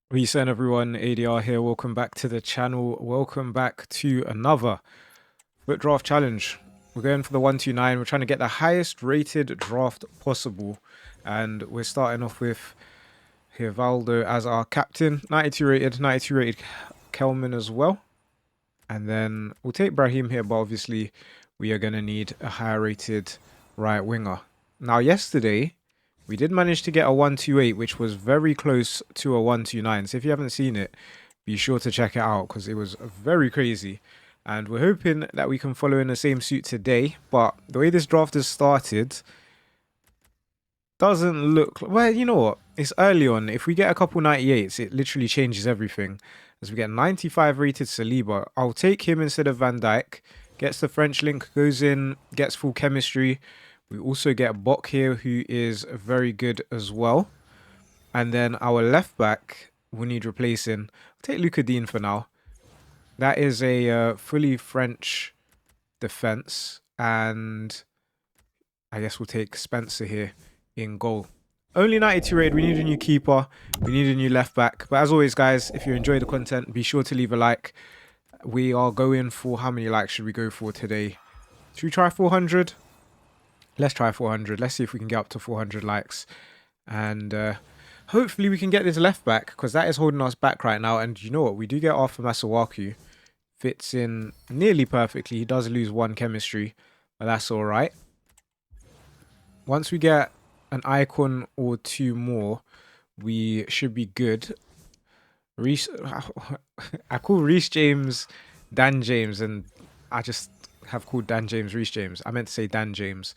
Reset everyone, ADR here. Welcome back to the channel. Welcome back to another Fut Draft challenge. We're going for the 129. We're trying to get the highest rated draft possible. And we're starting off with Hivaldo as our captain. 92 rated Kelman as well. And then we'll take Brahim here, but obviously we are going to need a higher rated right winger. Now yesterday, we did manage to get a 128, which was very close to a 129. So if you haven't seen it, be sure to check it out because it was very crazy. And we're hoping that we can follow in the same suit today. But the way this draft has started doesn't look... Well, you know what? It's early on. If we get a couple 98s, it literally changes everything. As we get 95 rated Saliba, I'll take him instead of Van Dijk. Gets the French link, goes in, gets full chemistry. We also get Bok here, who is very good as well. And then our left back, we need replacing. I'll take Luca Dean for now. That is a fully French defense. And I guess we'll take Spencer here in goal. Only 92 rated. We need a new keeper. We need a new left back. But as always, guys, if you enjoy the content, be sure to leave a like. We are going for... How many likes should we go for today? Should we try 400? Let's try 400. Let's see if we can get up to 400 likes. And hopefully we can get this left back, because that is holding us back right now. And you know what? We do get off Masuaku. Fits in nearly perfectly. He does lose one chemistry, but that's all right. Once we get an icon or two more, we should be good. I call Reece James Dan James, and I just have called Dan James Reece James. I meant to say Dan James.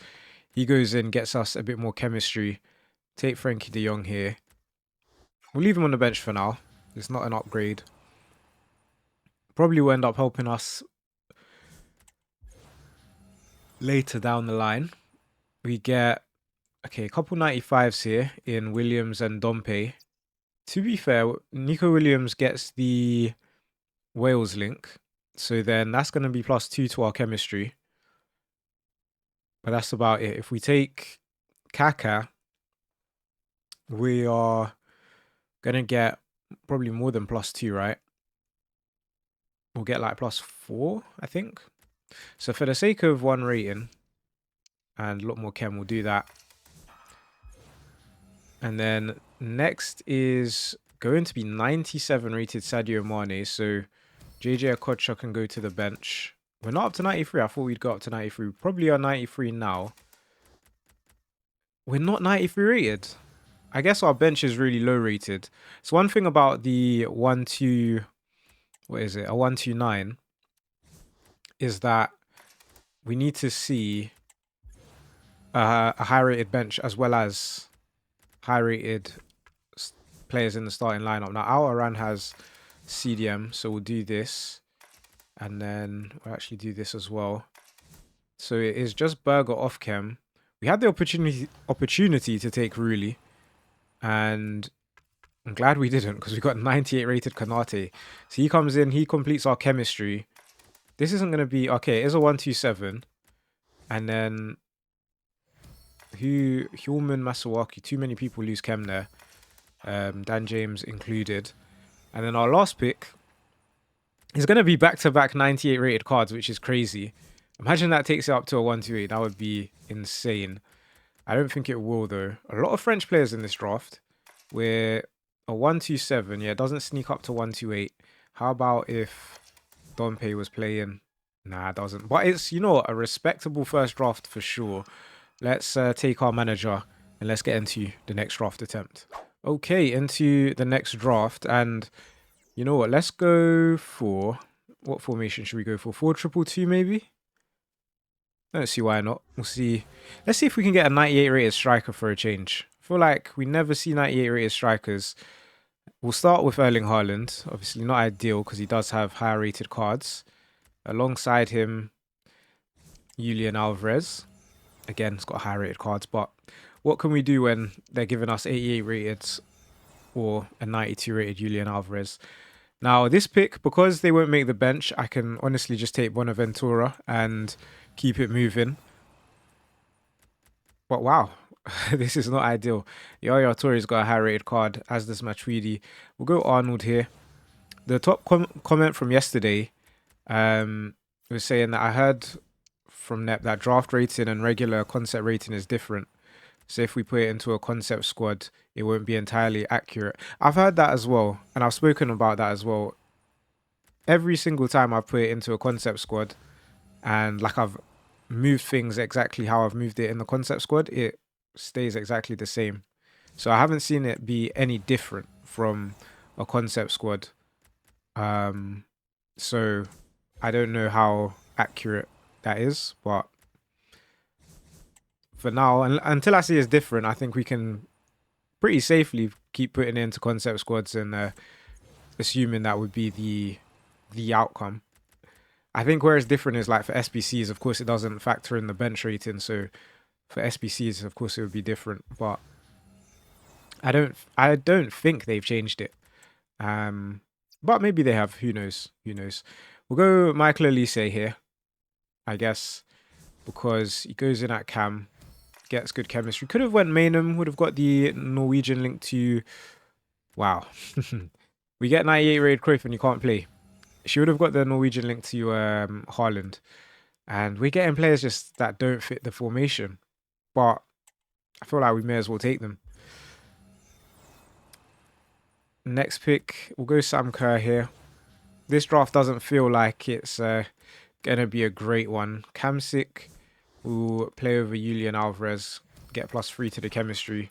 He goes in, gets us a bit more chemistry. Take Frankie de Jong here. We'll leave him on the bench for now. It's not an upgrade. Probably will end up helping us later down the line. We get, okay, a couple 95s here in Williams and Dompe. To be fair, Nico Williams gets the Wales link. So then that's going to be +2 to our chemistry. But that's about it. If we take Kaka, we are going to get probably more than +2, right? We'll get like +4, I think. So for the sake of one rating and a lot more chem, we'll do that. And then next is going to be 97 rated Sadio Mane. So JJ Okocha can go to the bench. We're not up to 93. I thought we'd go up to 93. We probably are 93 now. We're not 93 rated. I guess our bench is really low rated. So one thing about the 1-2... What is it? A 129 is that we need to see a high rated bench as well as high rated players in the starting lineup. Now our Iran has CDM, so we'll do this. And then we'll actually do this as well. So it is just Berger off chem. We had the opportunity to take Ruli. And I'm glad we didn't, because we got 98 rated Kanate. So he comes in, he completes our chemistry. This isn't going to be... Okay, it is a 127. And then... Human Masuaku. Too many people lose chem there. Dan James included. And then our last pick is going to be back-to-back 98 rated cards, which is crazy. Imagine that takes it up to a 128. That would be insane. I don't think it will, though. A lot of French players in this draft. We're a 127. Yeah, it doesn't sneak up to 128. How about if Dompe was playing? Nah, it doesn't. But it's, you know, a respectable first draft for sure. Let's take our manager and let's get into the next draft attempt. Okay, into the next draft. And you know what? Let's go for... What formation should we go for? 4-2-2 maybe? I don't see why not. We'll see. Let's see if we can get a 98 rated striker for a change. I feel like we never see 98 rated strikers. We'll start with Erling Haaland. Obviously not ideal because he does have higher rated cards. Alongside him, Julian Alvarez. Again, he's got higher rated cards. But what can we do when they're giving us 88 rated or a 92 rated Julian Alvarez? Now, this pick, because they won't make the bench, I can honestly just take Bonaventura and keep it moving. But wow, This is not ideal. Yaya Touré's got a high rated card, as does Matuidi. We'll go Arnold here. The top comment from yesterday was saying that I heard from Nep that draft rating and regular concept rating is different. So if we put it into a concept squad, it won't be entirely accurate. I've heard that as well, and I've spoken about that as well. Every single time I've put it into a concept squad, and like I've moved things exactly how I've moved it in the concept squad, it stays exactly the same. So I haven't seen it be any different from a concept squad. So I don't know how accurate that is, but for now, until I see it's different, I think we can pretty safely keep putting it into concept squads and assuming that would be the outcome. I think where it's different is like for SBCs, of course, it doesn't factor in the bench rating. So for SBCs, of course, it would be different. But I don't think they've changed it. But maybe they have. Who knows? Who knows? We'll go Michael Elise here, I guess, because he goes in at cam, gets good chemistry. Could have went Mainham, would have got the Norwegian link to... Wow. We get 98 rated Cruyff and you can't play. She would have got the Norwegian link to Haaland. And we're getting players just that don't fit the formation. But I feel like we may as well take them. Next pick, we'll go Sam Kerr here. This draft doesn't feel like it's going to be a great one. Kamsik will play over Julian Alvarez, get +3 to the chemistry.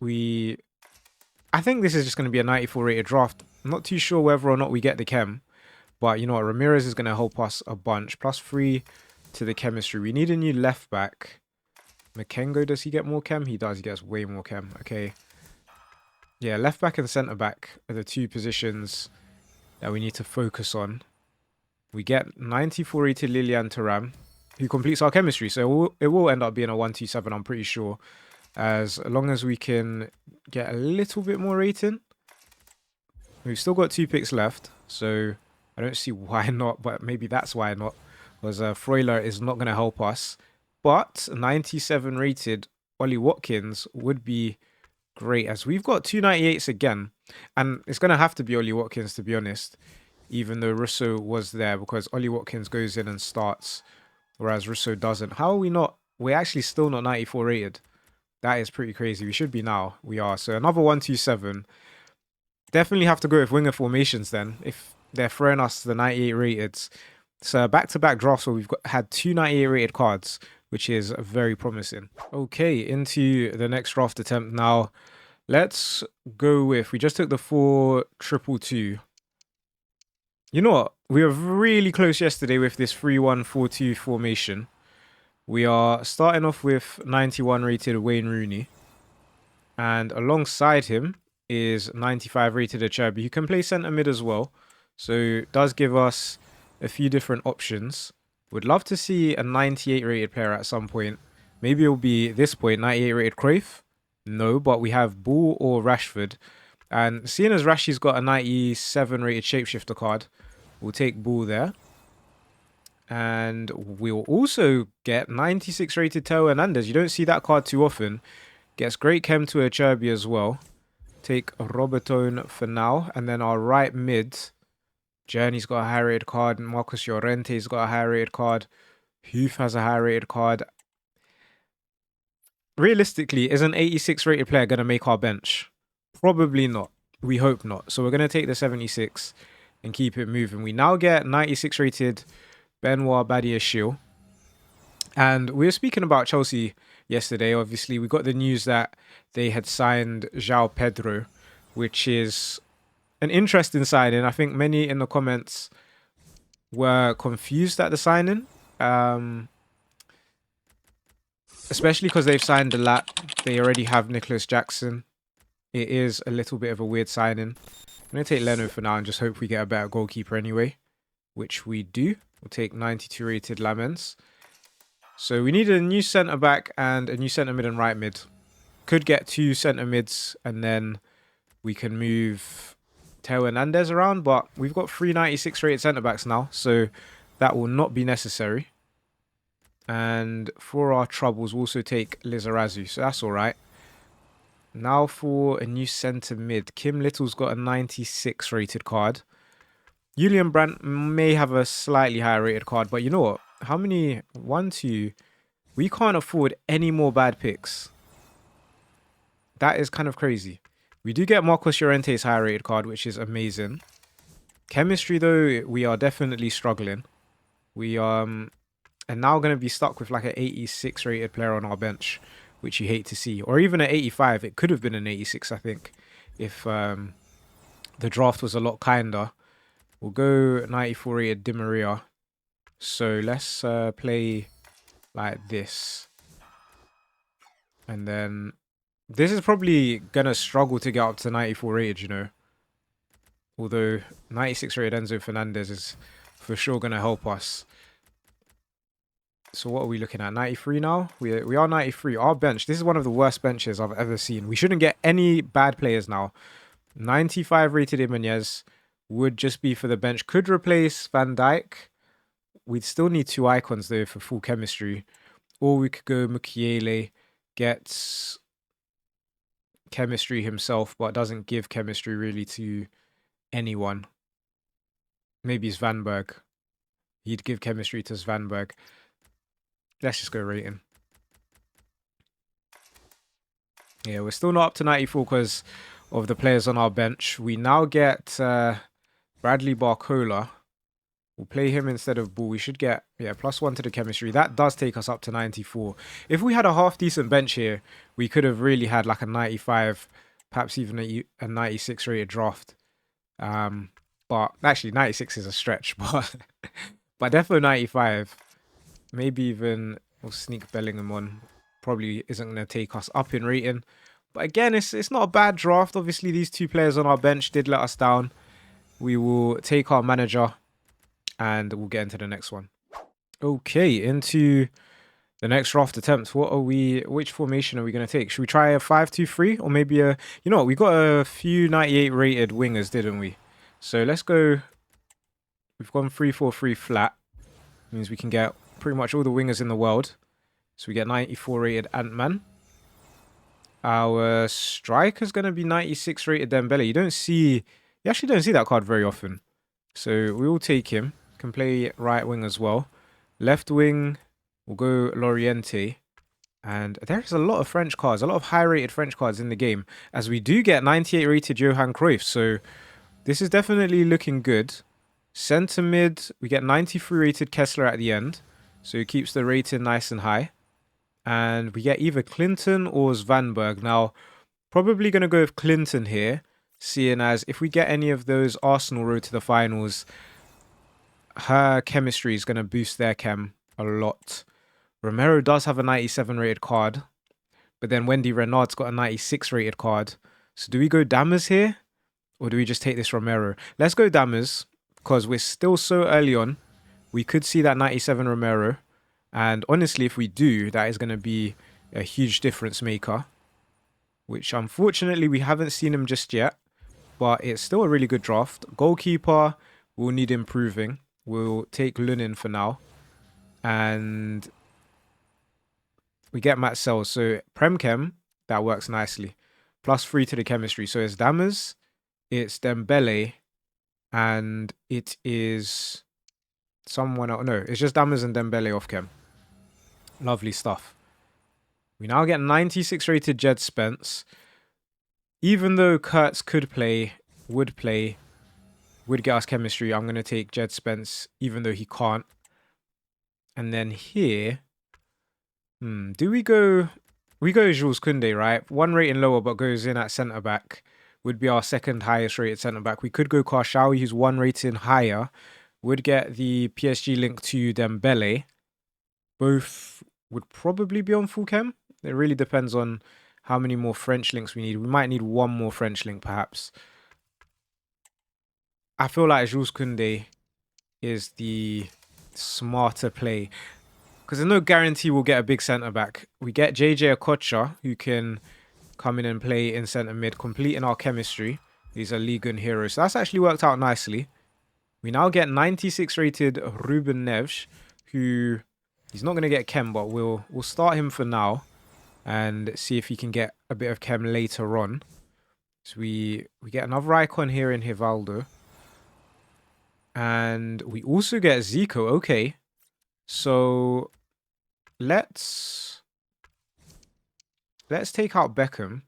I think this is just going to be a 94 rated draft. I'm not too sure whether or not we get the chem. But you know what, Ramirez is going to help us a bunch. +3 to the chemistry. We need a new left back. Makengo, does he get more chem? He does, he gets way more chem. Okay. Yeah, left back and centre back are the two positions that we need to focus on. We get 94 rated Lilian Thuram, who completes our chemistry. So it will end up being a 127, I'm pretty sure. As long as we can get a little bit more rating. We've still got 2 picks left. So I don't see why not, but maybe that's why not. Because Freuler is not going to help us. But 97 rated Ollie Watkins would be great, as we've got 298s again. And it's going to have to be Ollie Watkins, to be honest. Even though Russo was there, because Ollie Watkins goes in and starts, whereas Russo doesn't. How are we not? We're actually still not 94 rated. That is pretty crazy. We should be now. We are. So another 127. Definitely have to go with winger formations then, if they're throwing us the 98 rated. So back-to-back drafts where we've had 2 98 rated cards, which is very promising. Okay, into the next draft attempt now. Let's go with, we just took the 4-2-2. You know what? We were really close yesterday with this 3-1-4-2 formation. We are starting off with 91 rated Wayne Rooney. And alongside him is 95 rated Acerbi, who can play centre mid as well. So does give us a few different options. Would love to see a 98 rated player at some point. Maybe it'll be this point, 98 rated Cruyff. No, but we have Bull or Rashford. And seeing as Rashi's got a 97 rated Shapeshifter card, we'll take Bull there. And we'll also get 96 rated Teo Hernandez. You don't see that card too often. Gets great chem to Acerbi as well. Take Robertone for now. And then our right mid, Journey's got a high rated card. Marcus Llorente's got a high rated card. Huth has a high rated card. Realistically, is an 86 rated player going to make our bench? Probably not. We hope not. So we're going to take the 76 and keep it moving. We now get 96 rated Benoit Badiashile. And we were speaking about Chelsea yesterday. Obviously, we got the news that they had signed João Pedro, which is an interesting signing. I think many in the comments were confused at the signing. Especially because they've signed a lot. They already have Nicholas Jackson. It is a little bit of a weird signing. I'm going to take Leno for now and just hope we get a better goalkeeper anyway, which we do. We'll take 92 rated Lamens. So we need a new centre-back and a new centre-mid and right mid. Could get 2 centre-mids and then we can move Teo Hernandez around, but we've got 3 96 rated centre-backs now, so that will not be necessary. And for our troubles, we'll also take Lizarazu. So that's all right. Now for a new centre mid. Kim Little's got a 96 rated card. Julian Brandt may have a slightly higher rated card, but you know what? How many? 1, 2. We can't afford any more bad picks. That is kind of crazy. We do get Marcos Llorente's higher rated card, which is amazing. Chemistry, though, we are definitely struggling. We are now going to be stuck with like an 86 rated player on our bench, which you hate to see. Or even an 85. It could have been an 86, I think, if the draft was a lot kinder. We'll go 94 rated Di Maria. So let's play like this. And then this is probably going to struggle to get up to 94 rated, you know. Although 96 rated Enzo Fernandez is for sure going to help us. So what are we looking at? 93 now? We are 93. Our bench, this is one of the worst benches I've ever seen. We shouldn't get any bad players now. 95 rated Ibanez would just be for the bench. Could replace Van Dijk. We'd still need 2 icons though for full chemistry. Or we could go Mukiele, gets chemistry himself, but doesn't give chemistry really to anyone. Maybe Svanberg. He'd give chemistry to Svanberg. Let's just go rating. Yeah, we're still not up to 94 because of the players on our bench. We now get Bradley Barcola. We'll play him instead of Bull. We should get, yeah, +1 to the chemistry. That does take us up to 94. If we had a half-decent bench here, we could have really had like a 95, perhaps even a 96 rated draft. But actually, 96 is a stretch, but definitely 95. Maybe even we'll sneak Bellingham on. Probably isn't going to take us up in rating. But again, it's not a bad draft. Obviously, these 2 players on our bench did let us down. We will take our manager and we'll get into the next one. Okay, into the next draft attempt. Which formation are we going to take? Should we try a 5-2-3 or maybe a... You know what? We got a few 98 rated wingers, didn't we? So let's go... We've gone 3-4-3 flat. Means we can get pretty much all the wingers in the world. So we get 94 rated Ant-Man. Our striker's going to be 96 rated Dembele. You actually don't see that card very often. So we will take him. Can play right wing as well. Left wing, we'll go Loriente. And there's a lot of French cards, a lot of high rated French cards in the game. As we do get 98 rated Johan Cruyff. So this is definitely looking good. Centre mid, we get 93 rated Kessler at the end. So it keeps the rating nice and high. And we get either Clinton or Svanberg. Now, probably going to go with Clinton here. Seeing as if we get any of those Arsenal road to the finals, her chemistry is going to boost their chem a lot. Romero does have a 97 rated card. But then Wendy Renard's got a 96 rated card. So do we go Dammers here? Or do we just take this Romero? Let's go Dammers. Because we're still so early on. We could see that 97 Romero. And honestly, if we do, that is going to be a huge difference maker. Which unfortunately, we haven't seen him just yet. But it's still a really good draft. Goalkeeper will need improving. We'll take Lunin for now. And we get Matt Sells. So Premchem, that works nicely. +3 to the chemistry. So it's Dammers, it's Dembele, and it is someone else. No, it's just Dammers and Dembele off chem. Lovely stuff. We now get 96 rated Jed Spence. Even though Kurtz would get us chemistry, I'm going to take Jed Spence, even though he can't. And then here, do we go... We go Jules Koundé, right? 1 rating lower, but goes in at centre-back. Would be our second highest rated centre-back. We could go Karshawi, who's 1 rating higher. Would get the PSG link to Dembele. Both would probably be on full chem. It really depends on how many more French links we need. We might need 1 more French link, perhaps. I feel like Jules Koundé is the smarter play. Because there's no guarantee we'll get a big centre-back. We get JJ Okocha, who can come in and play in centre mid, completing our chemistry. He's a Ligue 1 hero. So that's actually worked out nicely. We now get 96 rated Ruben Neves, who He's not going to get chem, but we'll start him for now and see if he can get a bit of chem later on. So we get another icon here in Hivaldo. And we also get Zico. Okay. So let's take out Beckham.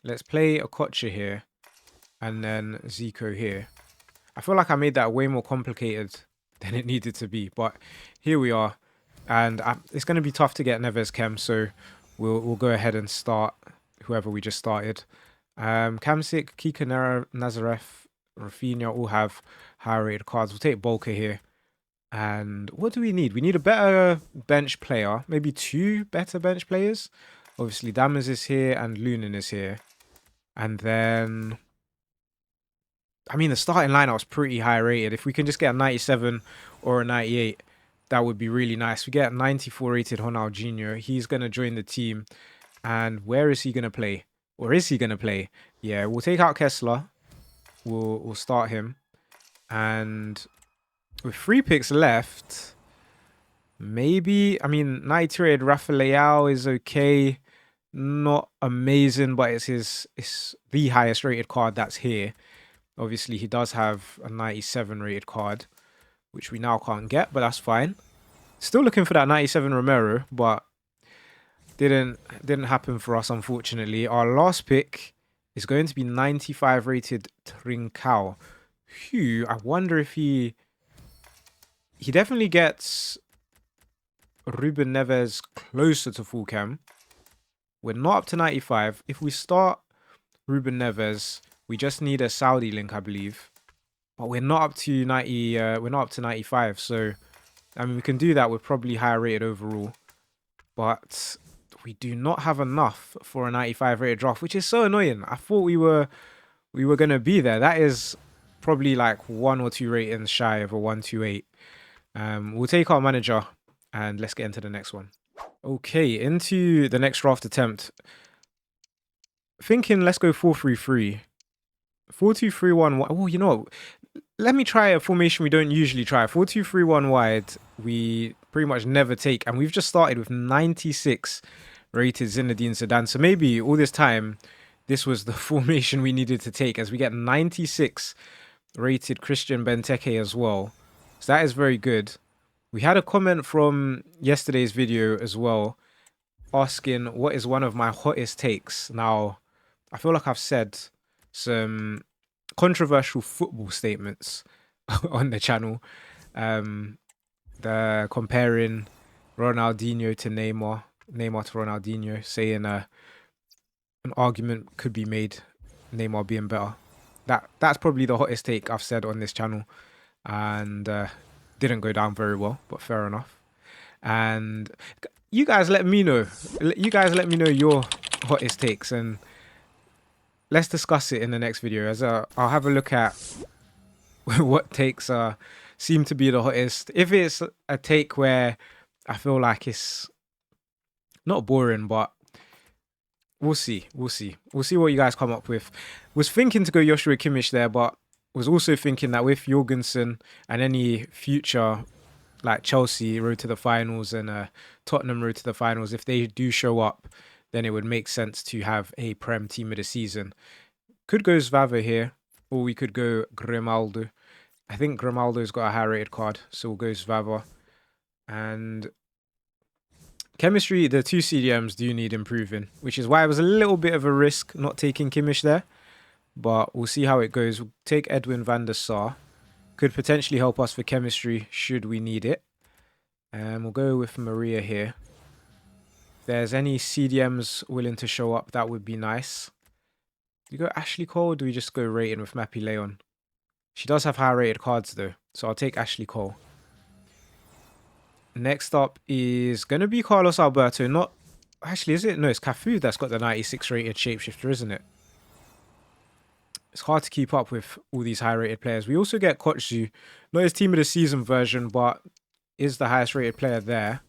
Let's play Okocha here and then Zico here. I feel like I made that way more complicated than it needed to be, but here we are. And it's going to be tough to get Neves chem, so we'll go ahead and start whoever we just started. Kamsik, Kika, Nazareth, Rafinha all have higher rated cards. We'll take Bolka here. And what do we need? We need a better bench player. Maybe 2 better bench players. Obviously, Dammers is here and Lunin is here. And then, I mean, the starting lineup was pretty high rated. If we can just get a 97 or a 98, that would be really nice. We get 94 rated Ronaldinho. He's going to join the team. And where is he going to play? Or is he going to play? Yeah, we'll take out Kessler. We'll start him. And with 3 picks left, maybe, I mean, 92 rated Rafael is okay. Not amazing, but it's the highest rated card that's here. Obviously, he does have a 97 rated card, which we now can't get, but that's fine. Still looking for that 97 Romero, but didn't happen for us, unfortunately. Our last pick is going to be 95 rated Trincao. Who, I wonder if he definitely gets Ruben Neves closer to full chem. We're not up to 95. If we start Ruben Neves, we just need a Saudi link, I believe. But we're not up to 90. We're not up to 95. So, I mean, we can do that. We're probably higher rated overall, but we do not have enough for a 95 rated draft, which is so annoying. I thought we were gonna be there. That is probably like 1 or 2 ratings shy of a 128. We'll take our manager and let's get into the next one. Okay, into the next draft attempt. Thinking let's go 4-3-3. 4-2-3-1. Oh, you know, let me try a formation we don't usually try. 4-2-3-1 wide. We pretty much never take, and we've just started with 96 rated Zinedine Zidane. So maybe all this time, this was the formation we needed to take, as we get 96 rated Christian Benteke as well. So that is very good. We had a comment from yesterday's video as well, asking what is one of my hottest takes. Now, I feel like I've said some controversial football statements on the channel. The comparing Ronaldinho to Neymar to Ronaldinho, saying an argument could be made Neymar being better. That's probably the hottest take I've said on this channel, and didn't go down very well, but fair enough. And you guys let me know. You guys let me know your hottest takes, and let's discuss it in the next video. As I'll have a look at what takes seem to be the hottest. If it's a take where I feel like it's not boring, but we'll see. We'll see what you guys come up with. Was thinking to go Joshua Kimmich there, but was also thinking that with Jorgensen and any future like Chelsea road to the finals and Tottenham road to the finals, if they do show up, then it would make sense to have a Prem team of the season. Could go Zvava here, or we could go Grimaldo. I think Grimaldo's got a high rated card, so we'll go Zvava. And chemistry, the 2 CDMs do need improving, which is why it was a little bit of a risk not taking Kimmich there. But we'll see how it goes. We'll take Edwin van der Sar. Could potentially help us for chemistry should we need it. And we'll go with Maria here. If there's any CDMs willing to show up, that would be nice. Do we go Ashley Cole, or do we just go rating with Mappy Leon? She does have high rated cards though, so I'll take Ashley Cole. Next up is going to be Carlos Alberto. Not... Actually, is it? No, it's Cafu that's got the 96 rated Shapeshifter, isn't it? It's hard to keep up with all these high-rated players. We also get Kotsu, not his team of the season version, but is the highest-rated player there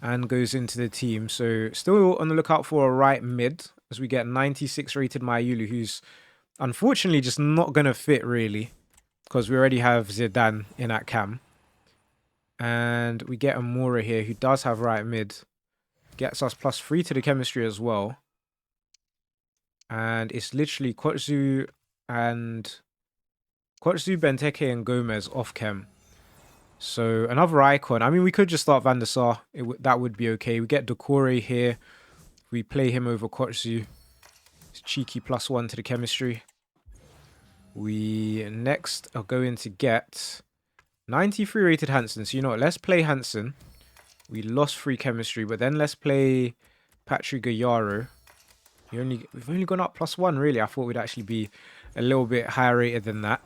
and goes into the team. So still on the lookout for a right mid, as we get 96 rated Mayulu, who's unfortunately just not going to fit really, because we already have Zidane in at cam. And we get a Mora here who does have right mid. Gets us +3 to the chemistry as well. And it's literally Kotsu, Benteke, and Gomez off chem. So another icon. I mean, we could just start Van der Sar. That would be okay. We get Decore here. We play him over Kotsu. It's cheeky +1 to the chemistry. We next are going to get 93 rated Hansen. So you know what? Let's play Hansen. We lost 3 chemistry, but then let's play Patrick Gayaro. We've only gone up +1, really. I thought we'd actually be a little bit higher rated than that.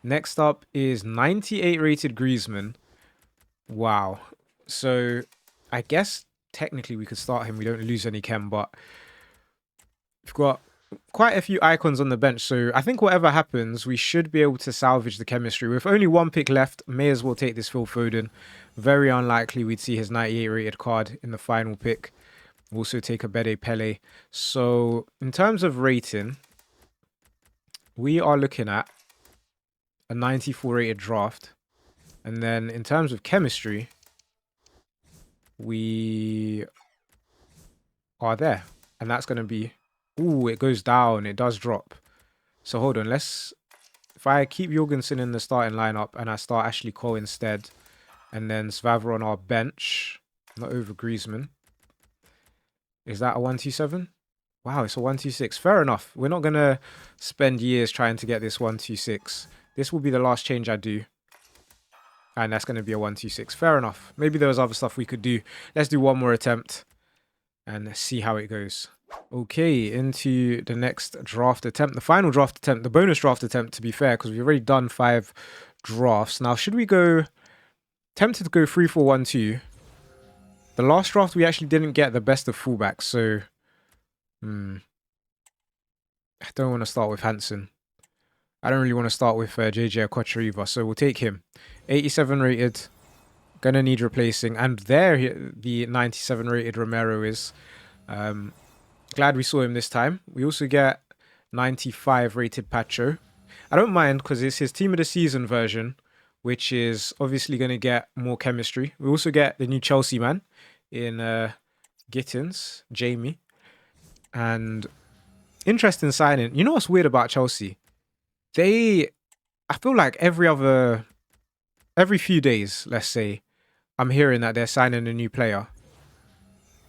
Next up is 98 rated Griezmann. Wow. So I guess technically we could start him. We don't lose any chem, but we've got quite a few icons on the bench. So I think whatever happens, we should be able to salvage the chemistry. With only 1 pick left, may as well take this Phil Foden. Very unlikely we'd see his 98 rated card in the final pick. We'll also take a Bede Pele. So in terms of rating, we are looking at a 94 rated draft. And then in terms of chemistry, we are there. And that's going to be... Ooh, it goes down. It does drop. So hold on. If I keep Jorgensen in the starting lineup and I start Ashley Cole instead, and then Svavra on our bench, not over Griezmann. Is that a 127? Wow, it's a 126. Fair enough. We're not going to spend years trying to get this 126. This will be the last change I do. And that's going to be a 126. Fair enough. Maybe there was other stuff we could do. Let's do one more attempt and see how it goes. Okay, into the next draft attempt. The final draft attempt. The bonus draft attempt, to be fair, because we've already done 5 drafts. Now, should we go... Tempted to go 3-4-1-2. The last draft, we actually didn't get the best of fullbacks, so... I don't want to start with Hansen. I don't really want to start with JJ Okocha either, so we'll take him. 87 rated. Gonna need replacing. And there the 97 rated Romero is. Glad we saw him this time. We also get 95 rated Pacho. I don't mind because it's his team of the season version, which is obviously going to get more chemistry. We also get the new Chelsea man in Gittins, Jamie. And interesting signing. You know what's weird about Chelsea? I feel like every few days, let's say, I'm hearing that they're signing a new player.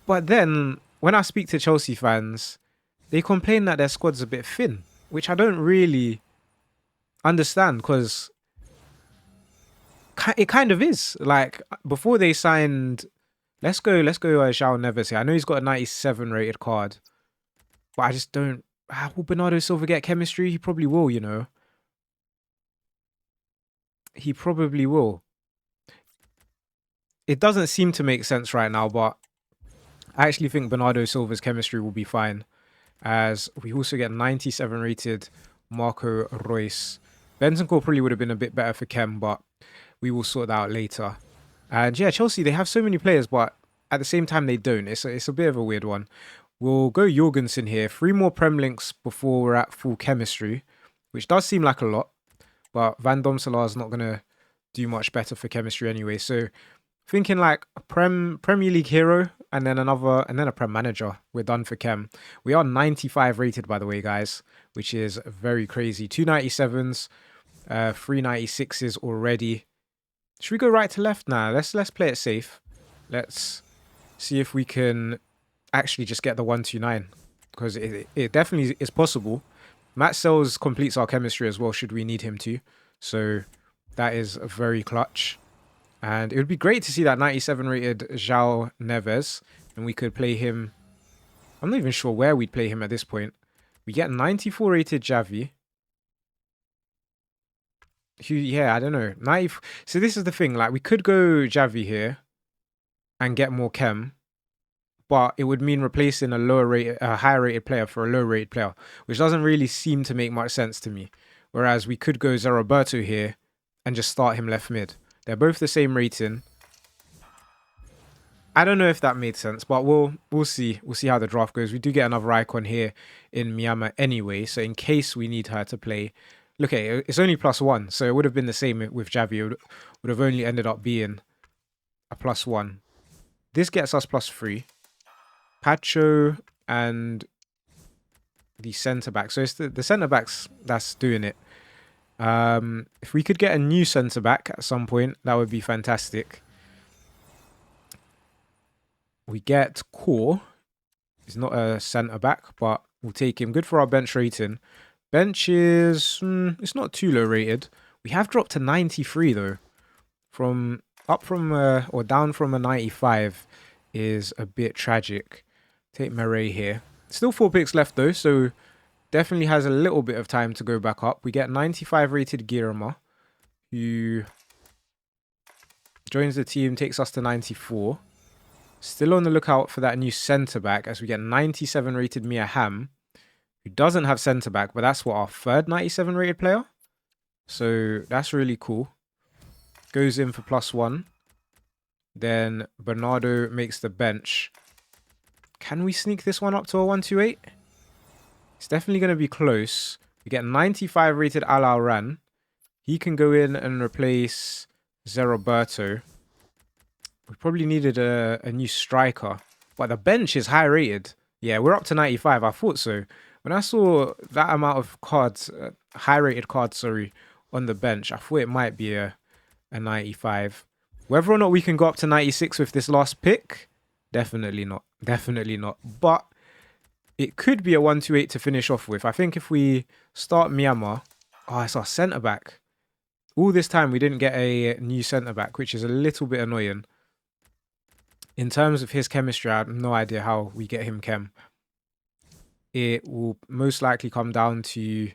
But then, when I speak to Chelsea fans, they complain that their squad's a bit thin, which I don't really understand, because it kind of is. Like, before they signed... Let's go João Neves here. I know he's got a 97 rated card, but I just don't... Will Bernardo Silva get chemistry? He probably will, you know. He probably will. It doesn't seem to make sense right now, but I actually think Bernardo Silva's chemistry will be fine, as we also get 97 rated Marco Reus. Bentancur probably would have been a bit better for chem, but we will sort that out later. And yeah, Chelsea, they have so many players, but at the same time they don't. It's a bit of a weird one. We'll go Jorgensen here. 3 more Prem links before we're at full chemistry, which does seem like a lot, but Van Domselaar is not going to do much better for chemistry anyway. So thinking like a Premier League hero and then a Prem manager. We're done for chem. We are 95 rated, by the way, guys, which is very crazy. 2 97s, 3 96s already. Should we go right to left now? Let's play it safe. Let's see if we can actually just get the 129, because it definitely is possible. Matt Sells completes our chemistry as well, should we need him to. So that is very clutch. And it would be great to see that 97 rated João Neves, and we could play him. I'm not even sure where we'd play him at this point. We get 94 rated Javi. Yeah, I don't know. So this is the thing. Like, we could go Javi here and get more chem, but it would mean replacing a higher rated player for a low rated player, which doesn't really seem to make much sense to me. Whereas we could go Zerroberto here and just start him left mid. They're both the same rating. I don't know if that made sense, but we'll see. We'll see how the draft goes. We do get another icon here in Miyama anyway, so in case we need her to play. Look, it's only +1, so it would have been the same with Javi. It would have only ended up being a +1. This gets us +3. Pacho and the centre-back. So it's the centre-backs that's doing it. If we could get a new centre-back at some point, that would be fantastic. We get Core. He's not a centre-back, but we'll take him. Good for our bench rating. Bench is... it's not too low rated. We have dropped to 93, though. Down from a 95 is a bit tragic. Take Murray here. Still 4 picks left, though, so definitely has a little bit of time to go back up. We get 95 rated Girma, who joins the team, takes us to 94. Still on the lookout for that new centre-back as we get 97 rated Mia Hamm, who doesn't have centre-back, but that's what, our third 97 rated player? So that's really cool. Goes in for +1. Then Bernardo makes the bench. Can we sneak this one up to a 128? It's definitely going to be close. We get 95 rated Al Ran. He can go in and replace Zeroberto. We probably needed a new striker. But the bench is high rated. Yeah, we're up to 95. I thought so. When I saw that amount of cards, high rated cards, sorry, on the bench, I thought it might be a 95. Whether or not we can go up to 96 with this last pick, definitely not. Definitely not. But it could be a 128 to finish off with. I think if we start Myanmar... Oh, it's our centre-back. All this time we didn't get a new centre-back, which is a little bit annoying. In terms of his chemistry, I have no idea how we get him chem. It will most likely come down to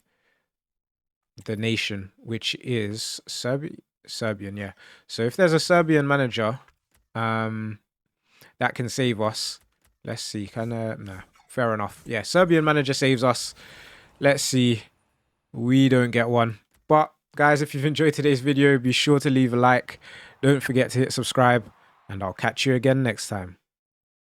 the nation, which is Serbian, yeah. So if there's a Serbian manager that can save us, let's see. No, fair enough. Yeah, Serbian manager saves us. Let's see. We don't get one. But guys, if you've enjoyed today's video, be sure to leave a like. Don't forget to hit subscribe, and I'll catch you again next time.